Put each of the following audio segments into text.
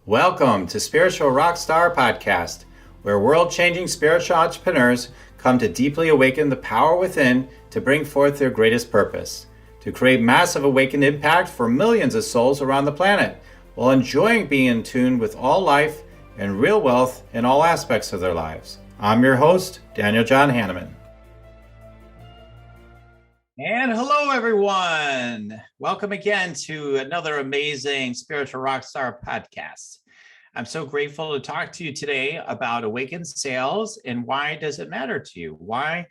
Welcome to Spiritual Rockstar Podcast, where world-changing spiritual entrepreneurs come to deeply awaken the power within to bring forth their greatest purpose, to create massive awakened impact for millions of souls around the planet, while enjoying being in tune with all life and real wealth in all aspects of their lives. I'm your host, Daniel John Hanneman. And hello, everyone. Welcome again to another amazing Spiritual Rockstar Podcast. I'm so grateful to talk to you today about awakened sales and why does it matter to you? Why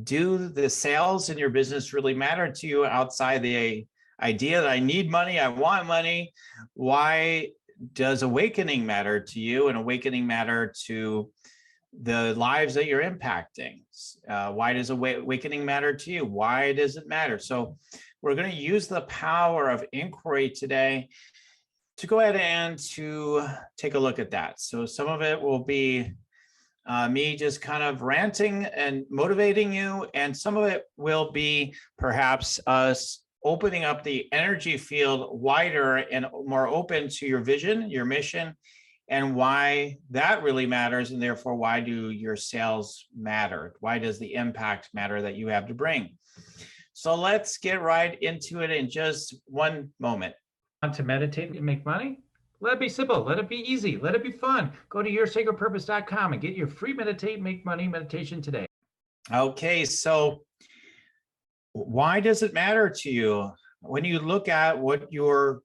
do the sales in your business really matter to you outside the idea that I need money, I want money? Why does awakening matter to you and awakening matter to the lives that you're impacting? Why does awakening matter to you? Why does it matter? So we're going to use the power of inquiry today to go ahead and to take a look at that. So some of it will be me just kind of ranting and motivating you, and some of it will be perhaps us opening up the energy field wider and more open to your vision, your mission, and why that really matters, and therefore why do your sales matter? Why does the impact matter that you have to bring? So let's get right into it in just one moment. Want to meditate and make money? Let it be simple. Let it be easy. Let it be fun. Go to yoursacredpurpose.com and get your free meditate and make money meditation today. Okay, so why does it matter to you when you look at what your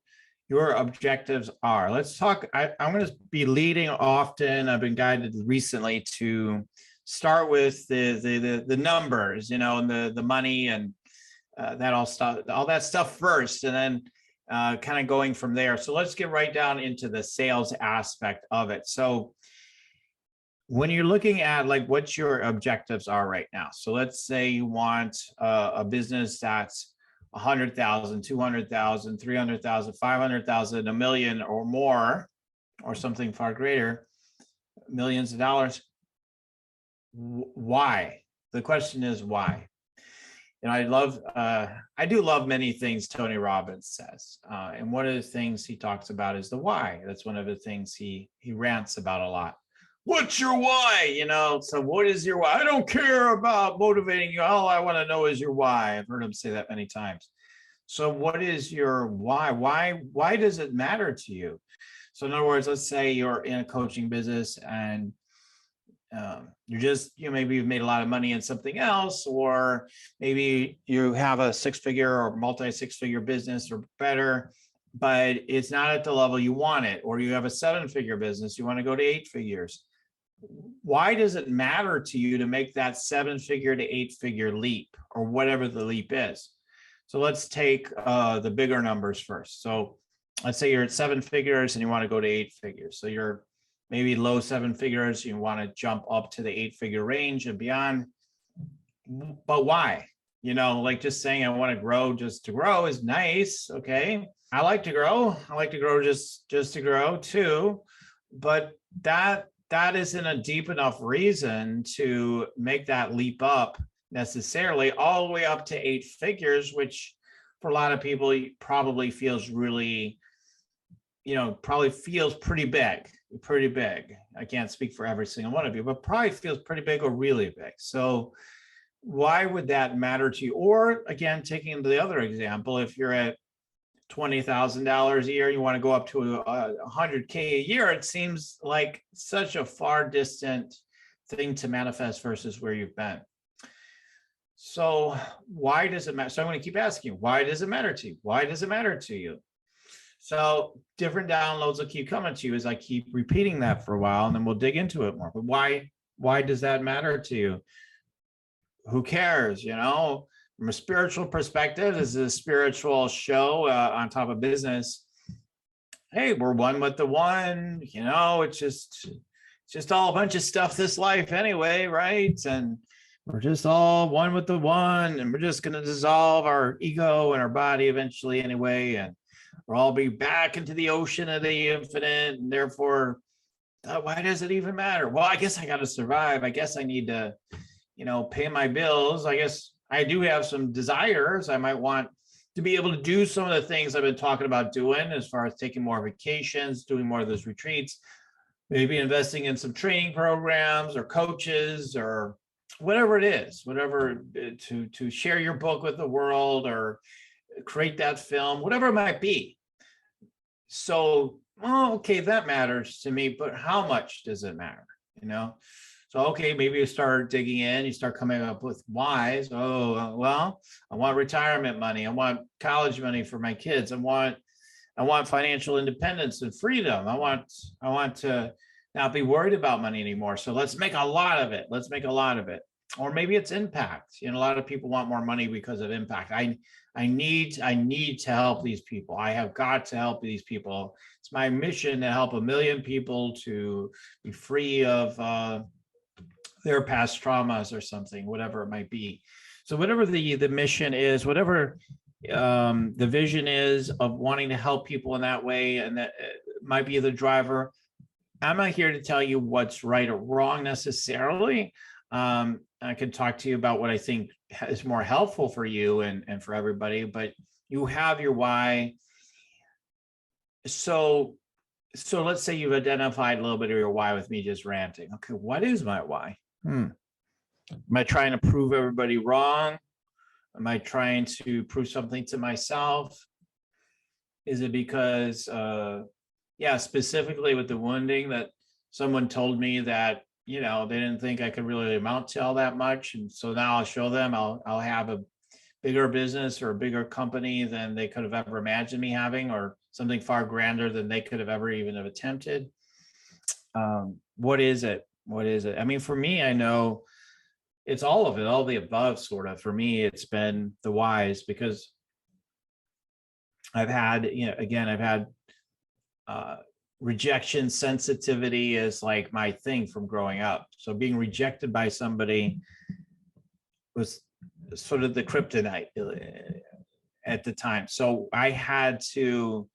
objectives are? Let's talk. I'm going to be leading often. I've been guided recently to start with the numbers, and the money and all that stuff first, and then kind of going from there. So let's get right down into the sales aspect of it. So when you're looking at like what your objectives are right now. So let's say you want a business that's 100,000, 200,000, 300,000, 500,000, a million or more, or something far greater, millions of dollars. Why? The question is why? And I do love many things Tony Robbins says. And one of the things he talks about is the why. That's one of the things he rants about a lot. What's your why? So what is your why? I don't care about motivating you. All I want to know is your why. I've heard him say that many times. So what is your why? Why does it matter to you? So in other words, let's say you're in a coaching business and maybe you've made a lot of money in something else, or maybe you have a six-figure or multi-six-figure business or better, but it's not at the level you want it, or you have a seven-figure business, you want to go to 8 figures. Why does it matter to you to make that 7-figure to 8-figure leap, or whatever the leap is? So let's take the bigger numbers first. So let's say you're at 7 figures and you want to go to 8 figures. So you're maybe low 7 figures, you want to jump up to the 8-figure range and beyond. But why? Like just saying I want to grow just to grow is nice. Okay. I like to grow. I like to grow just to grow too. But that isn't a deep enough reason to make that leap up necessarily all the way up to 8 figures, which for a lot of people probably feels really, probably feels pretty big. I can't speak for every single one of you, but probably feels pretty big or really big. So why would that matter to you? Or again, taking the other example, if you're at $20,000 a year, you want to go up to $100K a year, it seems like such a far distant thing to manifest versus where you've been. So why does it matter? So I'm going to keep asking, why does it matter to you? Why does it matter to you? So different downloads will keep coming to you as I keep repeating that for a while, and then we'll dig into it more. But why does that matter to you? Who cares? From a spiritual perspective, this is a spiritual show on top of business. Hey, we're one with the one. It's just all a bunch of stuff this life anyway, right? And we're just all one with the one, and we're just going to dissolve our ego and our body eventually anyway, and we'll all be back into the ocean of the infinite, and therefore, why does it even matter? Well, I guess I got to survive. I guess I need to, pay my bills. I guess I do have some desires. I might want to be able to do some of the things I've been talking about doing, as far as taking more vacations, doing more of those retreats, maybe investing in some training programs or coaches or whatever it is, whatever, to share your book with the world or create that film, whatever it might be. So, well, okay, that matters to me, but how much does it matter? You know? So, okay, maybe you start digging in, you start coming up with whys. Oh, well, I want retirement money. I want college money for my kids. I want financial independence and freedom. I want to not be worried about money anymore. So let's make a lot of it. Let's make a lot of it. Or maybe it's impact. You know, a lot of people want more money because of impact. I need to help these people. I have got to help these people. It's my mission to help 1 million people to be free of their past traumas or something, whatever it might be. So whatever the mission is, whatever the vision is of wanting to help people in that way, and that might be the driver. I'm not here to tell you what's right or wrong necessarily. I could talk to you about what I think is more helpful for you and for everybody, but you have your why. So let's say you've identified a little bit of your why with me just ranting. Okay, what is my why? Am I trying to prove everybody wrong? Am I trying to prove something to myself? Is it because, specifically with the wounding, that someone told me that, you know, they didn't think I could really amount to all that much. And so now I'll show them I'll have a bigger business or a bigger company than they could have ever imagined me having, or something far grander than they could have ever even have attempted. What is it? What is it? I mean, for me, I know it's all of it, all the above, sort of. For me, it's been the whys, because I've had, I've had rejection sensitivity is like my thing from growing up. So being rejected by somebody was sort of the kryptonite at the time. So I had to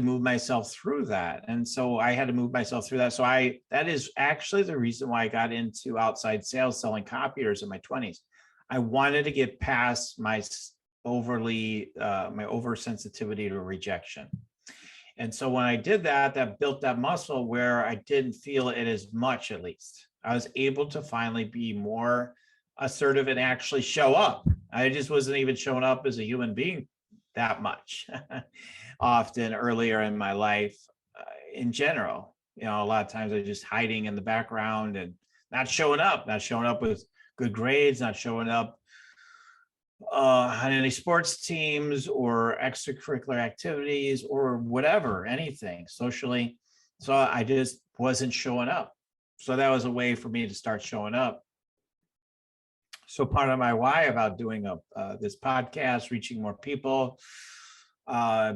move myself through that. And so I had to move myself through that. So that is actually the reason why I got into outside sales, selling copiers in my 20s. I wanted to get past my oversensitivity to rejection. And so when I did that, that built that muscle where I didn't feel it as much, at least. I was able to finally be more assertive and actually show up. I just wasn't even showing up as a human being that much. Often earlier in my life, in general, a lot of times I was just hiding in the background and not showing up with good grades, not showing up on any sports teams or extracurricular activities or whatever, anything socially. So I just wasn't showing up. So that was a way for me to start showing up. So part of my why about doing this podcast, reaching more people,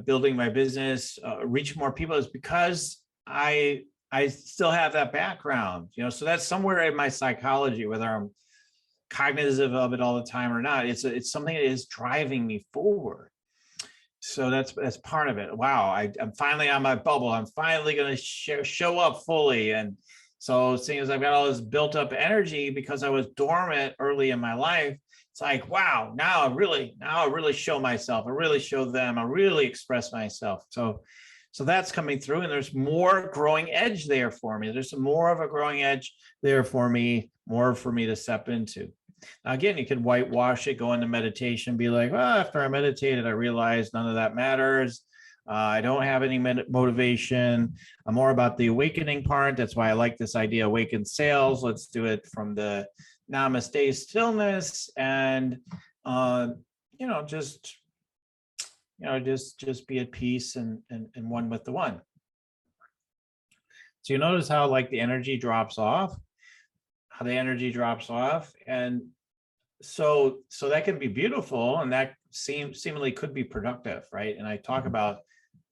building my business, reach more people, is because I still have that background, so that's somewhere in my psychology, whether I'm cognizant of it all the time or not. It's something that is driving me forward. So that's part of it. Wow, I'm finally on my bubble. I'm finally going to show up fully. And so seeing as I've got all this built up energy because I was dormant early in my life, it's like, wow, now I really show myself. I really show them. I really express myself. So that's coming through, and there's more growing edge there for me. There's more of a growing edge there for me, more for me to step into. Now, again, you can whitewash it, go into meditation, be like, well, after I meditated, I realized none of that matters. I don't have any motivation. I'm more about the awakening part. That's why I like this idea, awaken sales. Let's do it from the namaste stillness and, just be at peace and one with the one. So you notice how like the energy drops off, and so that can be beautiful, and that seemingly could be productive, right? And I talk about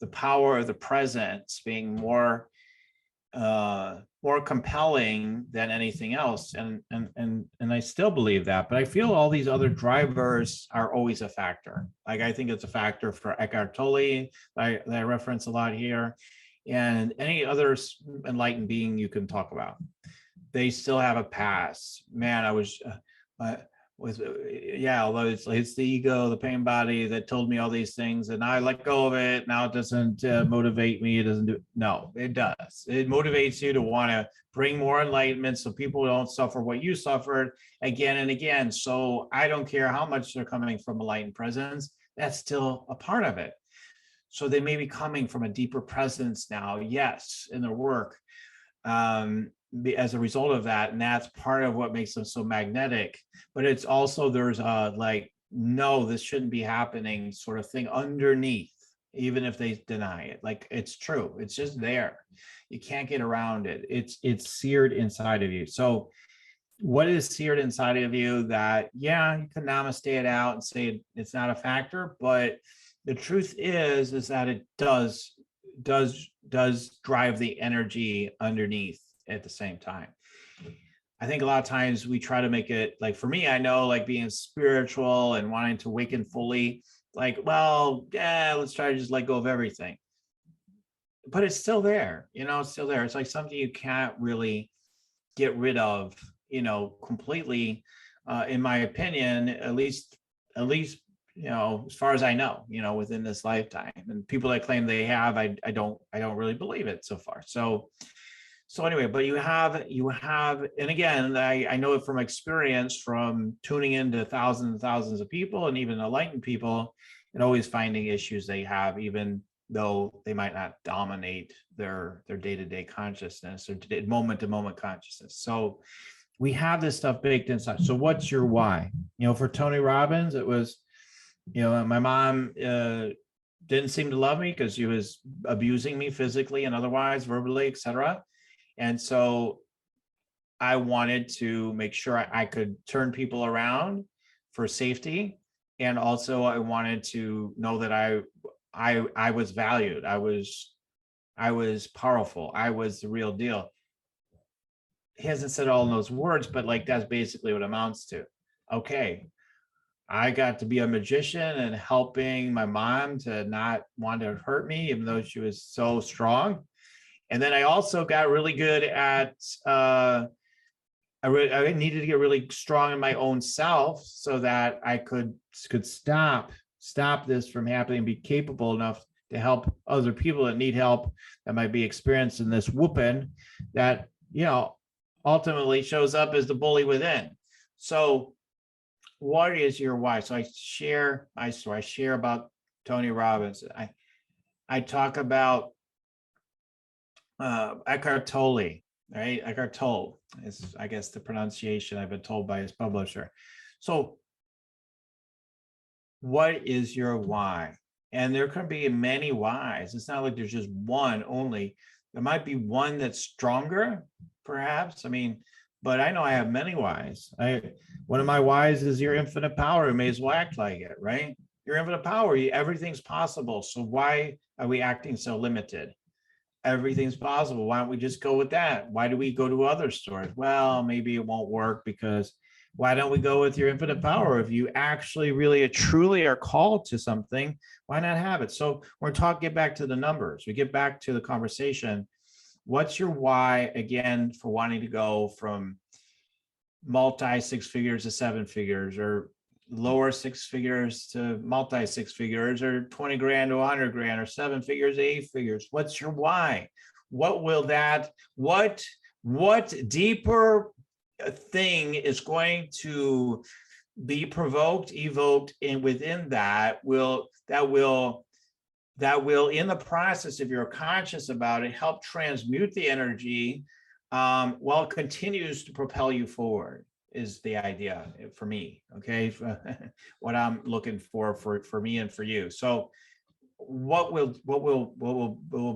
the power of the presence being more compelling than anything else, and I still believe that, but I feel all these other drivers are always a factor. Like I think it's a factor for Eckhart Tolle that I reference a lot here, and any other enlightened being you can talk about. They still have a past. Man, I was with, yeah, although it's the ego, the pain body that told me all these things, and I let go of it. Now it doesn't motivate me. It doesn't do. No, it does. It motivates you to want to bring more enlightenment so people don't suffer what you suffered again and again. So I don't care how much they're coming from enlightened presence. That's still a part of it. So they may be coming from a deeper presence now, yes, in their work, as a result of that, and that's part of what makes them so magnetic. But it's also, there's a like, no, this shouldn't be happening sort of thing underneath, even if they deny it. Like, it's true, it's just there, you can't get around it. It's seared inside of you. So what is seared inside of you that, yeah, you can namaste it out and say it's not a factor, but the truth is that it does drive the energy underneath at the same time. I think a lot of times we try to make it, like, for me, I know, like, being spiritual and wanting to awaken fully, like, well, yeah, let's try to just let go of everything. But it's still there, it's still there. It's like something you can't really get rid of, completely, in my opinion, at least, as far as I know, within this lifetime. And people that claim they have, I don't really believe it so far. So anyway, but you have, and again, I know it from experience, from tuning into thousands and thousands of people, and even enlightened people, and always finding issues they have, even though they might not dominate their day-to-day consciousness or moment-to-moment consciousness. So we have this stuff baked inside. So what's your why? For Tony Robbins, it was, my mom didn't seem to love me because she was abusing me physically and otherwise, verbally, etc. And so I wanted to make sure I could turn people around for safety. And also I wanted to know that I was valued. I was powerful. I was the real deal. He hasn't said all those words, but like, that's basically what it amounts to. Okay, I got to be a magician and helping my mom to not want to hurt me, even though she was so strong. And then I also got really good at, I needed to get really strong in my own self so that I could stop this from happening, and be capable enough to help other people that need help, that might be experiencing this whooping that, ultimately shows up as the bully within. So what is your why? So I share about Tony Robbins. I talk about Eckhart Tolle, right? Eckhart Tolle is, I guess, the pronunciation I've been told by his publisher. So what is your why? And there can be many whys. It's not like there's just one only. There might be one that's stronger, perhaps. I mean, but I know I have many whys. One of my whys is your infinite power. You may as well act like it, right? Your infinite power, everything's possible. So why are we acting so limited? Everything's possible. Why don't we just go with that? Why do we go to other stores? Well, maybe it won't work, because why don't we go with your infinite power? If you actually really truly are called to something, why not have it? So we're talking, get back to the numbers. We get back to the conversation. What's your why, again, for wanting to go from multi six figures to seven figures, or lower six figures to multi six figures, or 20 grand to 100 grand, or seven figures to eight figures? What's your why? What will that, what deeper thing is going to be provoked, evoked, and within that will in the process, if you're conscious about it, help transmute the energy, while it continues to propel you forward, is the idea for me. Okay. What I'm looking for me and for you. So what will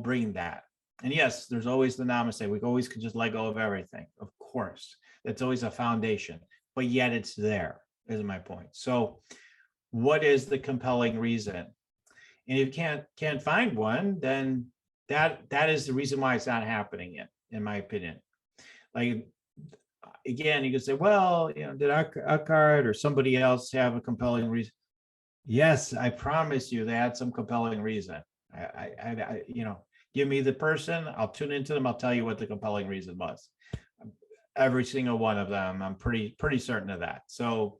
bring that? And yes, there's always the namaste. We always can just let go of everything. Of course, that's always a foundation, but yet it's there, is my point. So what is the compelling reason? And if you can't find one, then that is the reason why it's not happening yet, in my opinion. Like, again, you can say, well, did Eckhart or somebody else have a compelling reason? Yes, I promise you they had some compelling reason. I give me the person, I'll tune into them, I'll tell you what the compelling reason was. Every single one of them, I'm pretty certain of that. So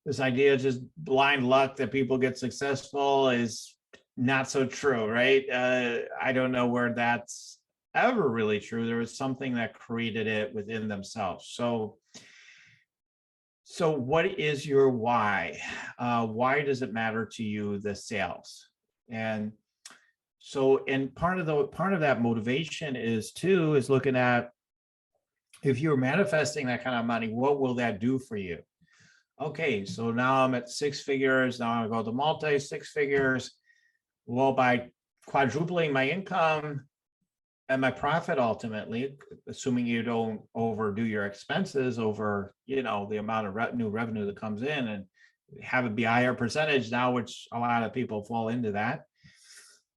this idea of just blind luck that people get successful is not so true, right? I don't know where that's ever really true. There was something that created it within themselves. So what is your why? Why does it matter to you, the sales? And so, and part of that motivation is looking at, if you're manifesting that kind of money, what will that do for you? Okay, so now I'm at six figures. Now I go to multi six figures. Well, by quadrupling my income and my profit, ultimately, assuming you don't overdo your expenses over, the amount of new revenue that comes in, and have it be a higher percentage now, which a lot of people fall into that.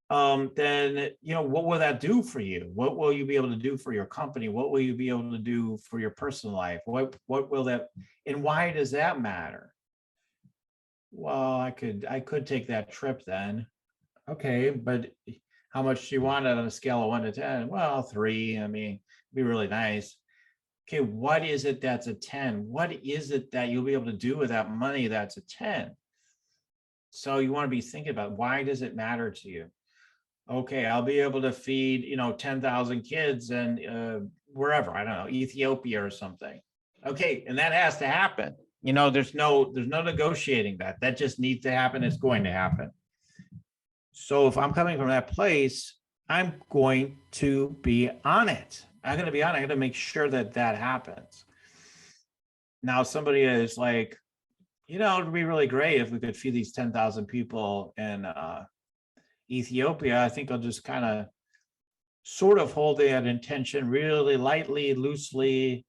Then, what will that do for you? What will you be able to do for your company? What will you be able to do for your personal life? What will that, and why does that matter? Well, I could take that trip then. Okay, but how much do you want it on a scale of 1 to 10? Well, 3. I mean, it'd be really nice. Okay, what is it that's a 10? What is it that you'll be able to do with that money that's a 10? So you want to be thinking about, why does it matter to you? Okay, I'll be able to feed, 10,000 kids and wherever, I don't know, Ethiopia or something. Okay, and that has to happen. There's no negotiating that. That just needs to happen. It's going to happen. So if I'm coming from that place, I'm going to be on it. I'm going to be on it. I'm going to make sure that that happens. Now, somebody is like, it'd be really great if we could feed these 10,000 people in Ethiopia. I think I'll just kind of sort of hold that intention really lightly, loosely,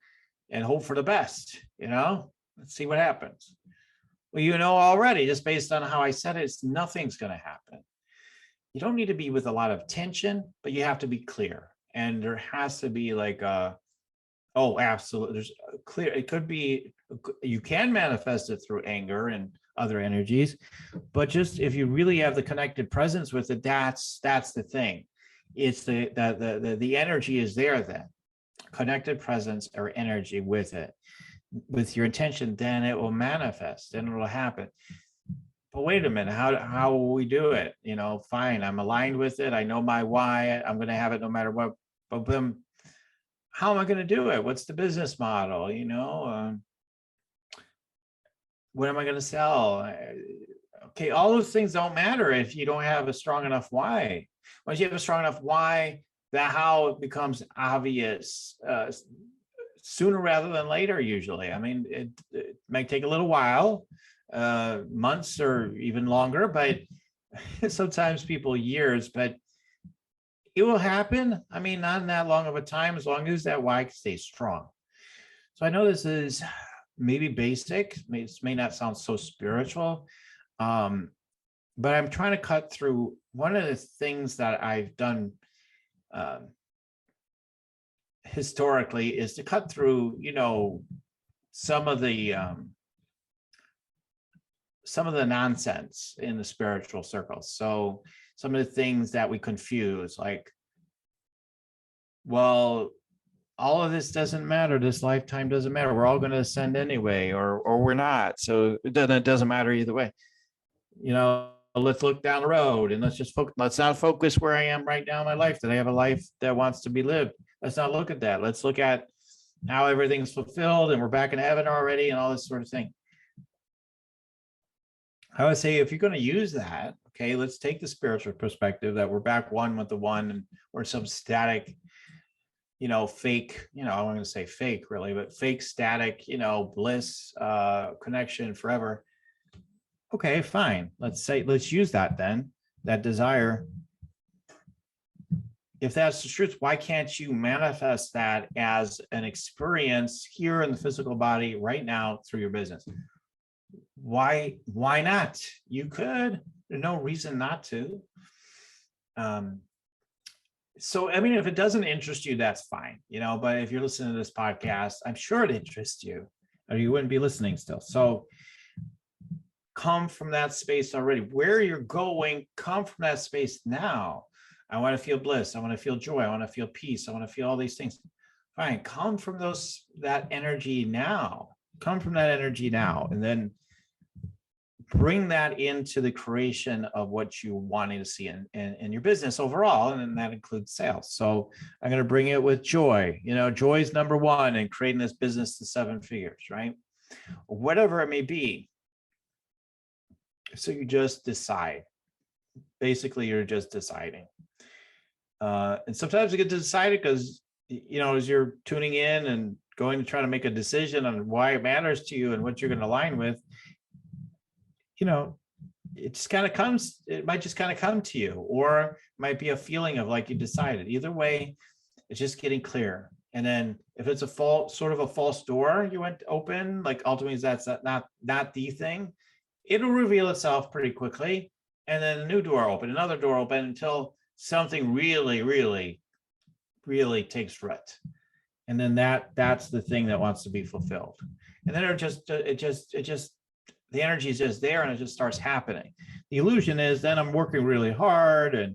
and hope for the best. Let's see what happens. Well, already, just based on how I said it, nothing's going to happen. You don't need to be with a lot of tension, but you have to be clear. And there has to be like absolutely. There's clear. It could be, you can manifest it through anger and other energies, but just if you really have the connected presence with it, that's the thing. It's the energy is there then. Connected presence or energy with it. With your intention, then it will manifest and it'll happen. But wait a minute, how will we do it? Fine, I'm aligned with it. I know my why. I'm going to have it no matter what. But then, how am I going to do it? What's the business model? What am I going to sell? Okay, all those things don't matter if you don't have a strong enough why. Once you have a strong enough why, the how becomes obvious sooner rather than later, usually. I mean, it might take a little while, months or even longer, but sometimes people years, but it will happen. I mean, not in that long of a time, as long as that why stays strong. So I know this is maybe basic, this may not sound so spiritual, but I'm trying to cut through. One of the things that I've done historically is to cut through, some of the nonsense in the spiritual circles. So some of the things that we confuse, like, well, all of this doesn't matter. This lifetime doesn't matter. We're all going to ascend anyway, or we're not. So it doesn't matter either way. Let's look down the road and let's just focus. Let's not focus where I am right now in my life. That I have a life that wants to be lived. Let's not look at that. Let's look at how everything's fulfilled and we're back in heaven already and all this sort of thing. I would say, if you're going to use that, okay, let's take the spiritual perspective that we're back one with the one, and or some static, fake, I wasn't going to say fake really, but fake static, bliss, connection forever. Okay, fine. Let's use that then, that desire. If that's the truth, why can't you manifest that as an experience here in the physical body right now through your business? Why not? You could. There's no reason not to. So, I mean, if it doesn't interest you, that's fine, but if you're listening to this podcast, I'm sure it interests you, or you wouldn't be listening still. So come from that space already. Where you're going, come from that space now. I want to feel bliss. I want to feel joy. I want to feel peace. I want to feel all these things. Fine. Come from that energy now. Come from that energy now. And then bring that into the creation of what you wanting to see in your business overall, and that includes sales. So I'm going to bring it with joy. Joy is number one in creating this business to 7 figures, right? Whatever it may be. So you just decide. Basically, you're just deciding. And sometimes you get to decide it because, as you're tuning in and going to try to make a decision on why it matters to you and what you're going to align with, it just kind of comes, it might just kind of come to you, or it might be a feeling of like you decided. Either way, it's just getting clear. And then if it's a sort of a false door you went to open, like ultimately that's not the thing, it'll reveal itself pretty quickly. And then a new door open, another door open, until something really, really, really takes root. And then that's the thing that wants to be fulfilled. And then the energy is just there and it just starts happening. The illusion is then I'm working really hard and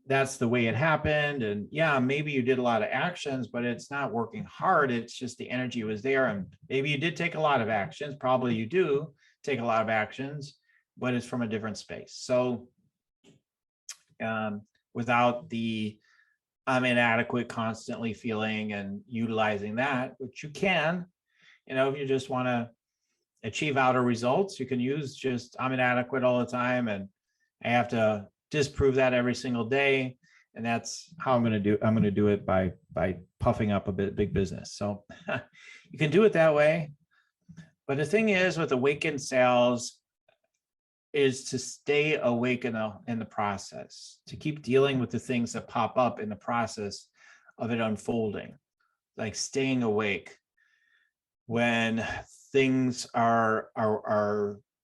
that's the way it happened. And yeah, maybe you did a lot of actions, but it's not working hard. It's just the energy was there. And maybe you did take a lot of actions. Probably you do take a lot of actions, but it's from a different space. So without the I'm inadequate constantly feeling and utilizing that, which you can, if you just want to achieve outer results, you can use just I'm inadequate all the time and I have to disprove that every single day. And that's how I'm going to do it by puffing up a big business. So you can do it that way. But the thing is with awakened sales is to stay awake in the process, to keep dealing with the things that pop up in the process of it unfolding, like staying awake when things are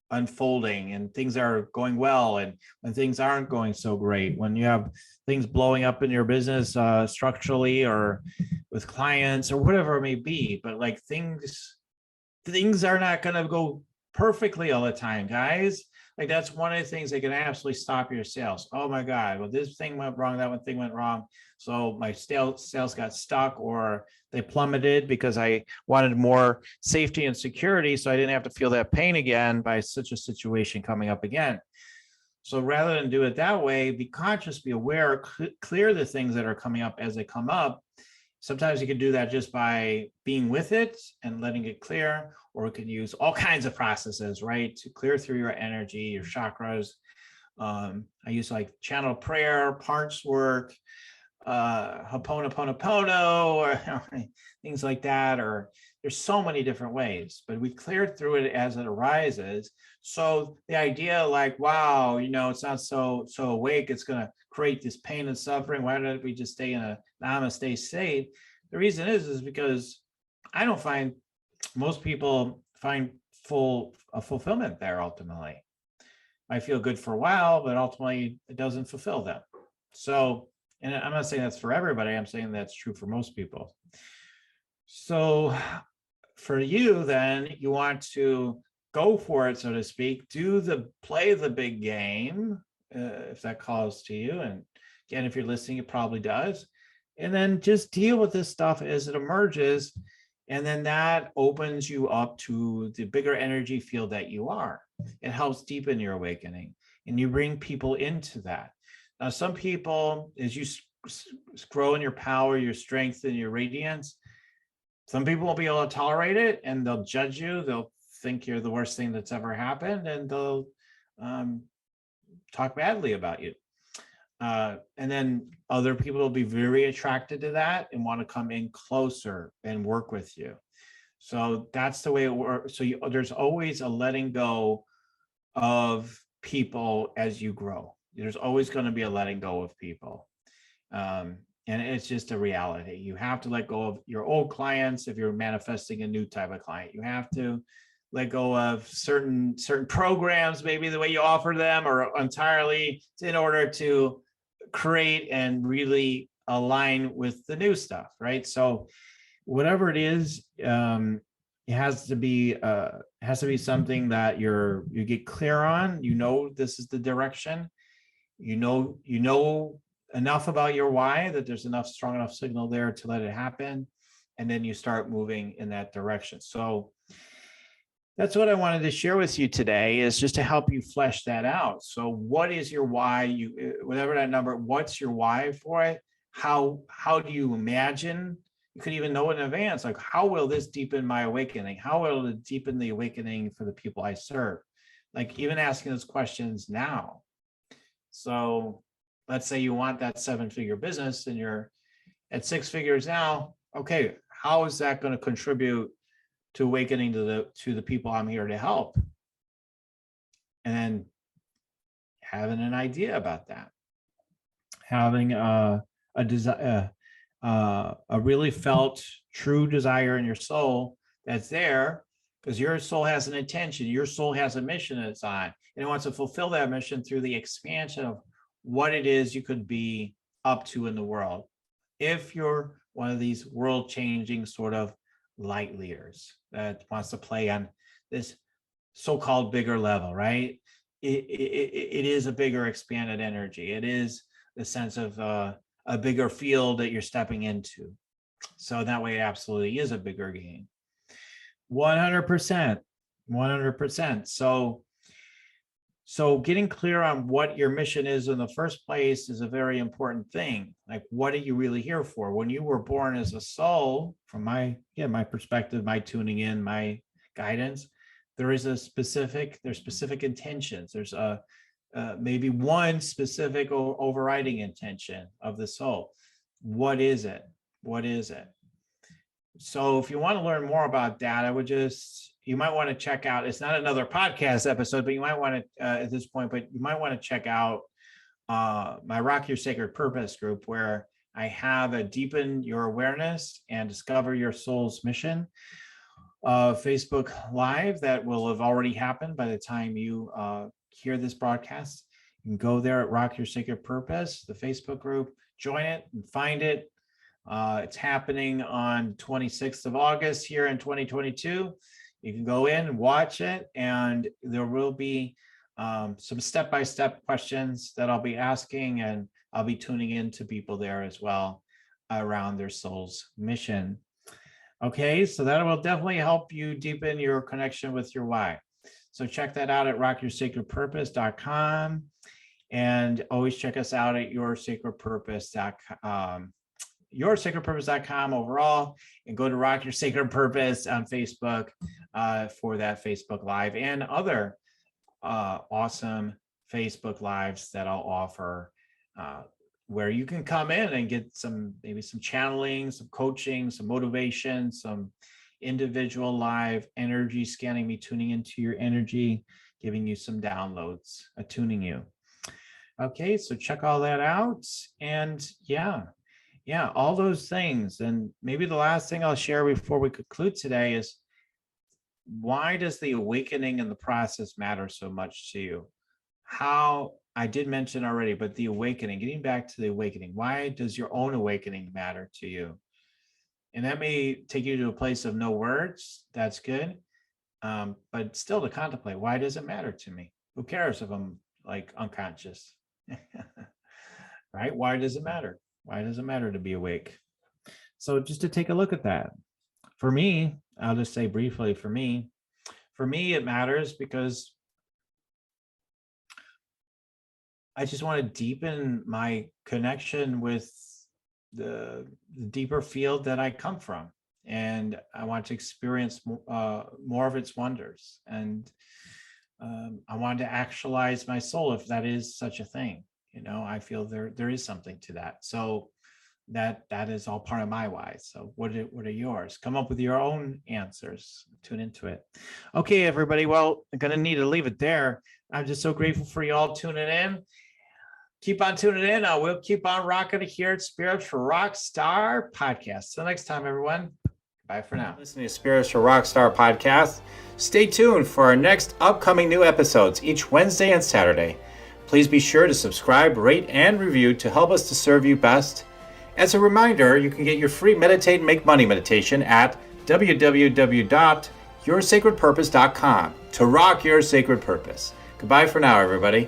unfolding and things are going well, and when things aren't going so great, when you have things blowing up in your business structurally or with clients or whatever it may be. But like things are not going to go perfectly all the time, guys. Like that's one of the things that can absolutely stop your sales. Oh my God, well, this thing went wrong, that one thing went wrong. So my sales got stuck or they plummeted because I wanted more safety and security. So I didn't have to feel that pain again by such a situation coming up again. So rather than do it that way, be conscious, be aware, clear the things that are coming up as they come up. Sometimes you can do that just by being with it and letting it clear, or you can use all kinds of processes, right, to clear through your energy, your chakras. I use like channel prayer, parts work, Ho'oponopono, or things like that, or there's so many different ways, but we clear through it as it arises. So the idea like, wow, it's not so awake, it's going to create this pain and suffering. Why don't we just stay in a namaste state? The reason is because I don't find most people find fulfillment there ultimately. I feel good for a while, but ultimately it doesn't fulfill them. So, and I'm not saying that's for everybody, I'm saying that's true for most people. So for you, then you want to go for it, so to speak, play the big game, if that calls to you. And again, if you're listening, it probably does. And then just deal with this stuff as it emerges. And then that opens you up to the bigger energy field that you are. It helps deepen your awakening and you bring people into that. Now, some people, as you grow in your power, your strength, and your radiance, some people won't be able to tolerate it and they'll judge you. They'll think you're the worst thing that's ever happened and they'll talk badly about you. And then other people will be very attracted to that and want to come in closer and work with you. So that's the way it works. So there's always a letting go of people as you grow. There's always going to be a letting go of people. And it's just a reality. You have to let go of your old clients if you're manifesting a new type of client. You have to let go of certain programs, maybe the way you offer them, or entirely, in order to create and really align with the new stuff, right? So whatever it is, it has to be something that you get clear on. This is the direction. You know enough about your why that there's strong enough signal there to let it happen, and then you start moving in that direction. So That's what I wanted to share with you today, is just to help you flesh that out. So what is your why? Whatever that number, what's your why for it? How do you imagine? You could even know in advance, like, how will this deepen my awakening? How will it deepen the awakening for the people I serve? Like, even asking those questions now. So let's say you want that 7-figure business and you're at 6 figures now. Okay, how is that going to contribute to awakening to the people I'm here to help? And having an idea about that, having a desire, a really felt true desire in your soul that's there, because your soul has an intention, your soul has a mission it's on, and it wants to fulfill that mission through the expansion of what it is you could be up to in the world. If you're one of these world-changing sort of light leaders that wants to play on this so-called bigger level, right? It is a bigger expanded energy. It is the sense of a bigger field that you're stepping into. So that way, it absolutely is a bigger game. 100%. So getting clear on what your mission is in the first place is a very important thing. Like, what are you really here for? When you were born as a soul, from my perspective, my tuning in, my guidance, there's specific intentions. There's maybe one specific overriding intention of the soul. What is it? So if you want to learn more about that, you might want to check out, it's not another podcast episode, but you might want to, at this point, but you might want to check out my Rock Your Sacred Purpose group, where I have a Deepen Your Awareness and Discover Your Soul's Mission Facebook Live that will have already happened by the time you hear this broadcast. You can go there at Rock Your Sacred Purpose, the Facebook group, join it and find it. It's happening on 26th of August here in 2022. You can go in and watch it, and there will be some step-by-step questions that I'll be asking, and I'll be tuning in to people there as well around their soul's mission. Okay, so that will definitely help you deepen your connection with your why. So check that out at rockyoursacredpurpose.com, and always check us out at yoursacredpurpose.com. yoursacredpurpose.com overall, and go to Rock Your Sacred Purpose on Facebook for that Facebook Live and other awesome Facebook Lives that I'll offer, where you can come in and get maybe some channeling, some coaching, some motivation, some individual live energy scanning, me tuning into your energy, giving you some downloads, attuning you. Okay, so check all that out. And yeah, all those things. And maybe the last thing I'll share before we conclude today is, why does the awakening in the process matter so much to you? How, I did mention already, but the awakening, getting back to the awakening, why does your own awakening matter to you? And that may take you to a place of no words. That's good. But still to contemplate, why does it matter to me? Who cares if I'm like unconscious? Right? Why does it matter? Why does it matter to be awake? So just to take a look at that. For me, I'll just say briefly, for me, it matters because I just want to deepen my connection with the deeper field that I come from. And I want to experience more of its wonders. And I want to actualize my soul, if that is such a thing. I feel there is something to that. So that is all part of my why. So what are yours? Come up with your own answers. Tune into it. Okay, everybody. Well, I'm going to need to leave it there. I'm just so grateful for you all tuning in. Keep on tuning in. We'll keep on rocking it here at Spirits for Rockstar Podcast. Till next time, everyone. Bye for now. Listening to Spirits for Rockstar Podcast. Stay tuned for our next upcoming new episodes each Wednesday and Saturday. Please be sure to subscribe, rate, and review to help us to serve you best. As a reminder, you can get your free Meditate and Make Money meditation at www.yoursacredpurpose.com to rock your sacred purpose. Goodbye for now, everybody.